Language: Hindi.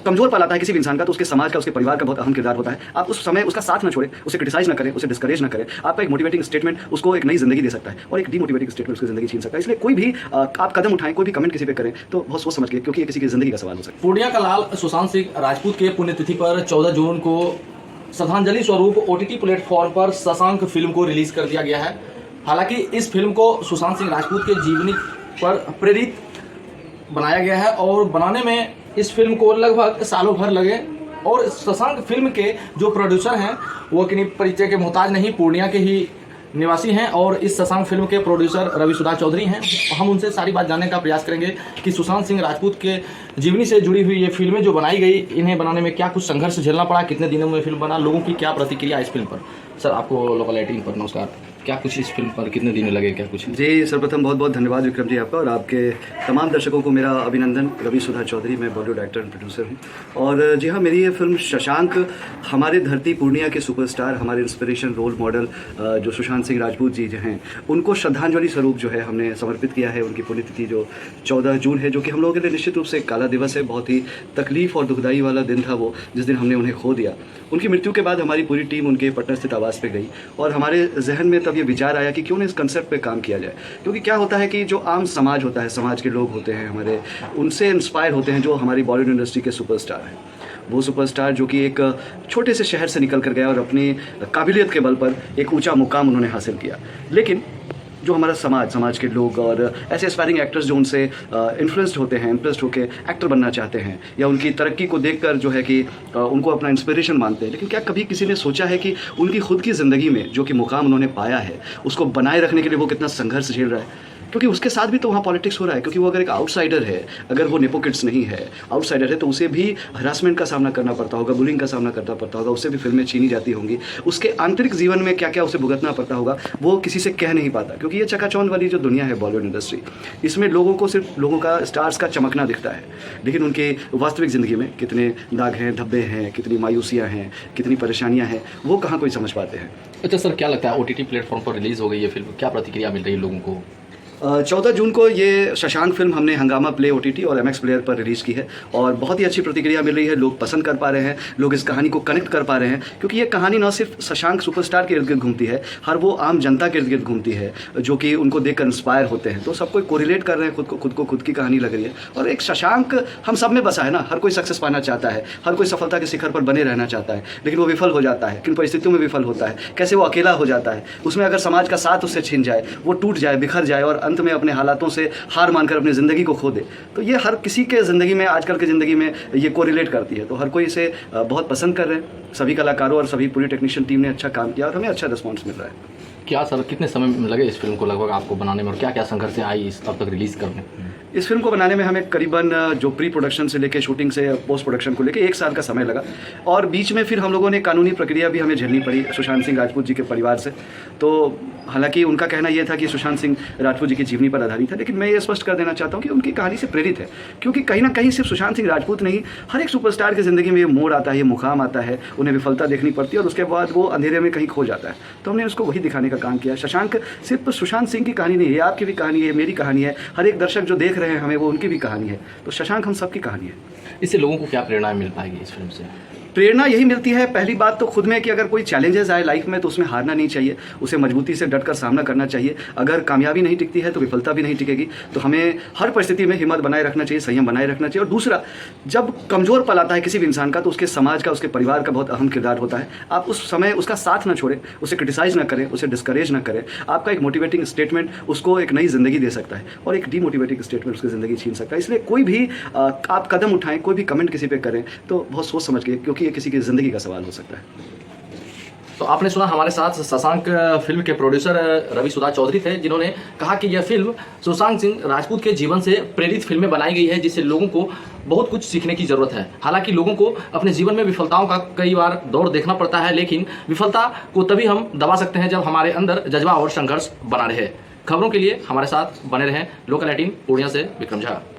कमजोर पल आता है किसी भी इंसान का तो उसके समाज का, उसके परिवार का बहुत अहम किरदार होता है। आप उस समय उसका साथ ना छोड़ें, उसे क्रिटिसाइज ना करें, उसे डिस्करेज ना करें। आपका एक मोटिवेटिंग स्टेटमेंट उसको एक नई जिंदगी दे सकता है और एक डीमोटिवेटिंग स्टेटमेंट उसकी जिंदगी छीन सकता है। इसलिए कोई भी आप कदम उठाएं, कोई भी कमेंट किसी पे करें तो बहुत सोच समझ के, क्योंकि ये किसी की जिंदगी का सवाल हो सकता है। पूर्णिया का लाल सुशांत सिंह राजपूत के पुण्यतिथि पर 14 जून को श्रद्धांजलि स्वरूप OTT प्लेटफॉर्म पर शशांक फिल्म को रिलीज कर दिया गया है। हालांकि इस फिल्म को सुशांत सिंह राजपूत के जीवनी पर प्रेरित बनाया गया है और बनाने में इस फिल्म को लगभग सालों भर लगे और शशांक फिल्म के जो प्रोड्यूसर हैं वो किन्हीं परिचय के मोहताज नहीं, पूर्णिया के ही निवासी हैं और इस शशांक फिल्म के प्रोड्यूसर रवि सुधा चौधरी हैं। हम उनसे सारी बात जानने का प्रयास करेंगे कि सुशांत सिंह राजपूत के जीवनी से जुड़ी हुई ये फिल्में जो बनाई गई, इन्हें बनाने में क्या कुछ संघर्ष झेलना पड़ा, कितने दिनों में फिल्म बना, लोगों की क्या प्रतिक्रिया इस फिल्म पर। सर आपको लोकल 18 पर नमस्कार। क्या कुछ इस फिल्म पर कितने दिन लगे, क्या कुछ? जी सर्वप्रथम बहुत बहुत धन्यवाद विक्रम जी आपका और आपके तमाम दर्शकों को मेरा अभिनंदन। रवि सुधा चौधरी, मैं बॉलीवुड एक्टर एंड प्रोड्यूसर हूँ। और जी हाँ, मेरी ये फिल्म शशांक हमारे धरती पूर्णिया के सुपरस्टार, हमारे इंस्पिरेशन, रोल मॉडल जो सुशांत सिंह राजपूत जी जो हैं, उनको श्रद्धांजलि स्वरूप जो है हमने समर्पित किया है। उनकी पुण्यतिथि जो 14 जून है, जो कि हम लोगों के लिए निश्चित रूप से एक काला दिवस है। बहुत ही तकलीफ और दुखदाई वाला दिन था वो, जिस दिन हमने उन्हें खो दिया। उनकी मृत्यु के बाद हमारी पूरी टीम उनके पटना स्थित आवास पे गई और हमारे जहन में तब ये विचार आया कि क्यों ना इस कंसेप्ट पे काम किया जाए। क्योंकि क्या होता है कि जो आम समाज होता है, समाज के लोग होते हैं हमारे, उनसे इंस्पायर होते हैं जो हमारी बॉलीवुड इंडस्ट्री के सुपरस्टार हैं। वो सुपरस्टार जो कि एक छोटे से शहर से निकल कर गया और अपनी काबिलियत के बल पर एक ऊंचा मुकाम उन्होंने हासिल किया। लेकिन जो हमारा समाज के लोग और ऐसे एस्पायरिंग एक्टर्स जो उनसे इन्फ्लुएंस्ड होते हैं, इम्प्रेस्ड होकर एक्टर बनना चाहते हैं या उनकी तरक्की को देखकर जो है कि उनको अपना इंस्पिरेशन मानते हैं, लेकिन क्या कभी किसी ने सोचा है कि उनकी खुद की ज़िंदगी में जो कि मुकाम उन्होंने पाया है, उसको बनाए रखने के लिए वो कितना संघर्ष झेल रहा है? क्योंकि उसके साथ भी तो वहाँ पॉलिटिक्स हो रहा है। क्योंकि वो अगर एक आउटसाइडर है, अगर वो नेपो किड्स नहीं है, आउटसाइडर है, तो उसे भी हरासमेंट का सामना करना पड़ता होगा, बुलिंग का सामना करना पड़ता होगा, उससे भी फिल्में छीनी जाती होंगी, उसके आंतरिक जीवन में क्या क्या उसे भुगतना पड़ता होगा वो किसी से कह नहीं पाता। क्योंकि ये चकाचौंध वाली जो दुनिया है बॉलीवुड इंडस्ट्री, इसमें लोगों को सिर्फ लोगों का, स्टार्स का चमकना दिखता है, लेकिन उनके वास्तविक ज़िंदगी में कितने दाग हैं, धब्बे हैं, कितनी मायूसियाँ हैं, कितनी परेशानियाँ हैं, वो कहाँ कोई समझ पाते हैं। अच्छा सर, क्या लगता है OTT प्लेटफॉर्म पर रिलीज़ हो गई ये फिल्म, क्या प्रतिक्रिया मिल रही है लोगों को? 14 जून को ये शशांक फिल्म हमने हंगामा प्ले OTT और MX प्लेयर पर रिलीज़ की है और बहुत ही अच्छी प्रतिक्रिया मिल रही है। लोग पसंद कर पा रहे हैं, लोग इस कहानी को कनेक्ट कर पा रहे हैं, क्योंकि ये कहानी न सिर्फ शशांक सुपरस्टार के इर्द गिर्द घूमती है, हर वो आम जनता के इर्द गिर्द घूमती है जो कि उनको देखकर इंस्पायर होते हैं। तो सब कोई कोरिलेट कर रहे हैं, खुद की कहानी लग रही है। और एक शशांक हम सब में बसा है ना, हर कोई सक्सेस पाना चाहता है, हर कोई सफलता के शिखर पर बने रहना चाहता है, लेकिन वो विफल हो जाता है। किन परिस्थितियों में विफल होता है, कैसे वो अकेला हो जाता है, उसमें अगर समाज का साथ उससे छिन जाए, वो टूट जाए, बिखर जाए और अंत में अपने हालातों से हार मानकर अपनी ज़िंदगी को खो दे। तो ये हर किसी के ज़िंदगी में, आजकल की ज़िंदगी में ये कोरिलेट करती है। तो हर कोई इसे बहुत पसंद कर रहे हैं। सभी कलाकारों और सभी पूरी टेक्नीशियन टीम ने अच्छा काम किया और हमें अच्छा रिस्पॉन्स मिल रहा है। क्या सर, कितने समय में लगे इस फिल्म को लगभग आपको बनाने में और क्या क्या संघर्ष आई इस अब तक रिलीज़ करने? इस फिल्म को बनाने में हमें करीबन जो प्री प्रोडक्शन से लेके शूटिंग से पोस्ट प्रोडक्शन को लेके 1 साल का समय लगा और बीच में फिर हम लोगों ने कानूनी प्रक्रिया भी हमें झेलनी पड़ी सुशांत सिंह राजपूत जी के परिवार से। तो हालांकि उनका कहना यह था कि सुशांत सिंह राजपूत जी की जीवनी पर आधारित है, लेकिन मैं ये स्पष्ट कर देना चाहता हूँ कि उनकी कहानी से प्रेरित है। क्योंकि कहीं ना कहीं सिर्फ सुशांत सिंह राजपूत नहीं, हर एक सुपरस्टार की ज़िंदगी में ये मोड़ आता है, ये मुकाम आता है, उन्हें विफलता देखनी पड़ती है और उसके बाद वो अंधेरे में कहीं खो जाता है। तो हमने उसको वही दिखाने का काम किया। शशांक सिर्फ सुशांत सिंह की कहानी नहीं है, आपकी भी कहानी है, मेरी कहानी है, हर एक दर्शक जो देख रहे हैं हमें, वो उनकी भी कहानी है। तो शशांक हम सबकी कहानी है। इससे लोगों को क्या प्रेरणा मिल पाएगी इस फिल्म से? प्रेरणा यही मिलती है, पहली बात तो खुद में कि अगर कोई चैलेंजेस आए लाइफ में तो उसमें हारना नहीं चाहिए, उसे मजबूती से डटकर सामना करना चाहिए। अगर कामयाबी नहीं टिकती है तो विफलता भी नहीं टिकेगी। तो हमें हर परिस्थिति में हिम्मत बनाए रखना चाहिए, संयम बनाए रखना चाहिए। और दूसरा, जब कमज़ोर पल आता है किसी भी इंसान का तो उसके समाज का, उसके परिवार का बहुत अहम किरदार होता है। आप उस समय उसका साथ ना छोड़ें, उसे क्रिटिसाइज ना करें, उसे डिस्करेज ना करें। आपका एक मोटिवेटिंग स्टेटमेंट उसको एक नई जिंदगी दे सकता है और एक डीमोटिवेटिंग स्टेटमेंट उसकी ज़िंदगी छीन सकता है। इसलिए कोई भी आप कदम उठाएं, कोई भी कमेंट किसी पे करें तो बहुत सोच समझ के, क्योंकि ये किसी की ज़िंदगी का सवाल हो सकता है। तो आपने सुना, हमारे साथ शशांक फिल्म के प्रोड्यूसर रवि सुधा चौधरी थे, जिन्होंने कहा कि यह फिल्म सुशांत सिंह राजपूत के जीवन से प्रेरित फिल्में बनाई गई है, जिससे लोगों को बहुत कुछ सीखने की ज़रूरत है। हालांकि लोगों को अपने जीवन में विफलताओं का कई बार दौर देखना पड़ता है, लेकिन विफलता को तभी हम दबा सकते हैं जब हमारे अंदर जज्बा और संघर्ष बना रहे। खबरों के लिए हमारे साथ बने रहें। लोकल 18 पूर्णिया से विक्रम झा।